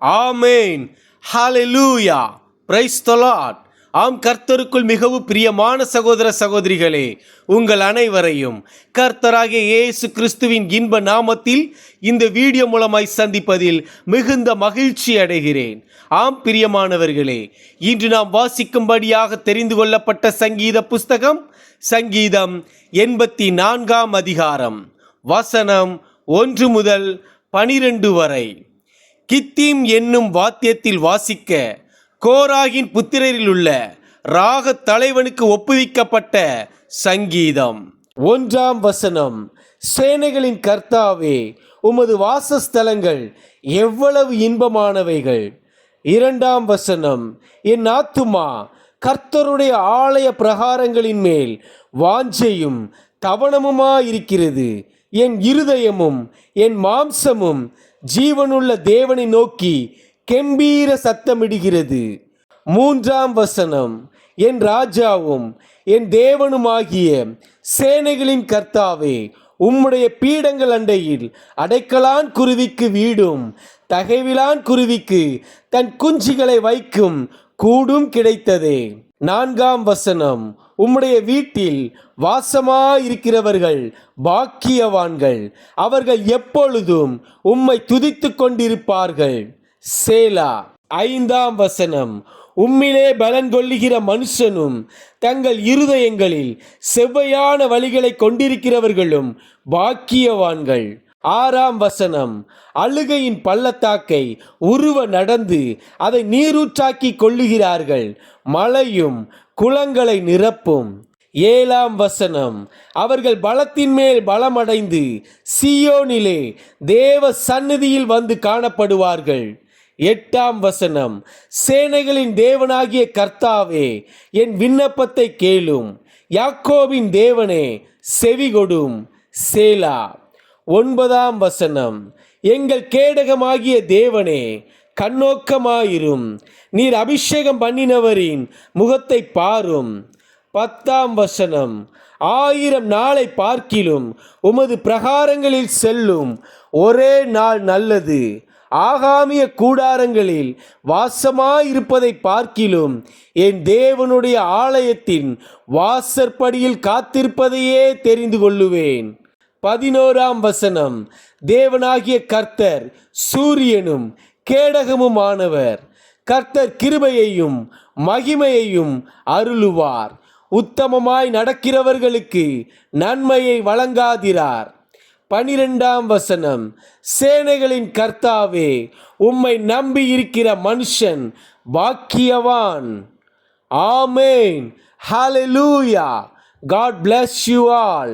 Amen. Hallelujah. Praise the Lord. ஆம், கர்த்தருக்குள் மிகவும் பிரியமான சகோதர சகோதரிகளே, உங்கள் அனைவரையும் கர்த்தராகிய இயேசு கிறிஸ்துவின் இன்ப நாமத்தில் இந்த வீடியோ மூலமாய் சந்திப்பதில் மிகுந்த மகிழ்ச்சி அடைகிறேன். ஆம் பிரியமானவர்களே, இன்று நாம் வாசிக்கும்படியாக தெரிந்து கொள்ளப்பட்ட சங்கீத புஸ்தகம் சங்கீதம் 84 அதிகாரம் வசனம் 1 முதல் 12 வரை. கித்தீம் என்னும் வாத்தியத்தில் வாசிக்க கோராகின் புத்திரரில் உள்ள ராக தலைவனுக்கு ஒப்புவிக்கப்பட்ட சங்கீதம். 1 வசனம். சேனைகளின் கர்த்தாவே, உமது வாசஸ்தலங்கள் எவ்வளவு இன்பமானவைகள். 2 வசனம். என் ஆத்துமா கர்த்தருடைய ஆலய பிரகாரங்களின் மேல் வாஞ்சையும் தவணமுமாயிருக்கிறது. என் இருதயமும் என் மாம்சமும் ஜீவனுள்ள தேவனை நோக்கி கெம்பீர சத்தமிடுகிறது. 3 வசனம். என் ராஜாவும் என் தேவனுமாகிய சேனைகளின் கர்த்தாவே, உம்முடைய பீடங்கள் அண்டையில் அடைக்கலான் குருவிக்கு வீடும் தகைவிலான் குருவிக்கு தன் குஞ்சுகளை வைக்கும் கூடும் கிடைத்ததே. 4 வசனம். உம்முடைய வீட்டில் வாசமாயிருக்கிறவர்கள் பாக்கியவான்கள், அவர்கள் எப்பொழுதும் உம்மை துதித்து கொண்டிருப்பார்கள். சேலா. 5 வசனம். உம்மிலே பலன் கொள்ளுகிற மனுஷனும் தங்கள் இருதயங்களில் செவ்வையான வழிகளை கொண்டிருக்கிறவர்களும் பாக்கியவான்கள். 6 வசனம். அழுகையின் பள்ளத்தாக்கை உருவ நடந்து அதை நீரூற்றாக்கி கொள்ளுகிறார்கள், மழையும் குளங்களை நிரப்பும். 7 வசனம். அவர்கள் பலத்தின் மேல் பலமடைந்து சீயோனிலே தேவ சந்நிதியில் வந்து காணப்படுவார்கள். 8 வசனம். சேனைகளின் தேவனாகிய கர்த்தாவே, என் விண்ணப்பத்தை கேளும், யாக்கோபின் தேவனே செவிகொடும். சேலா. 9 வசனம். எங்கள் கேடகமாகிய தேவனே, கண்ணோக்கமாயிரும், நீர் அபிஷேகம் பண்ணினவரின் முகத்தை பாரும். 10 வசனம். 1000 நாளை பார்க்கிலும் உமது பிரகாரங்களில் செல்லும் ஒரே நாள் நல்லது. ஆகாமிய கூடாரங்களில் வாசமாயிருப்பதை பார்க்கிலும் என் தேவனுடைய ஆலயத்தின் வாசற்படியில் காத்திருப்பதையே தெரிந்து கொள்ளுவேன். 11 வசனம். தேவனாகிய கர்த்தர் சூரியனும் கேடகமுமானவர். கர்த்தர் கிருபையையும் மகிமையையும் அருளுவார். உத்தமமாய் நடக்கிறவர்களுக்கு நன்மையை வழங்காதிரார். 12 வசனம். சேனைகளின் கர்த்தாவே, உம்மை நம்பி இருக்கிற மனுஷன் பாக்கியவான். ஆமேன். ஹalleluya. God bless you all.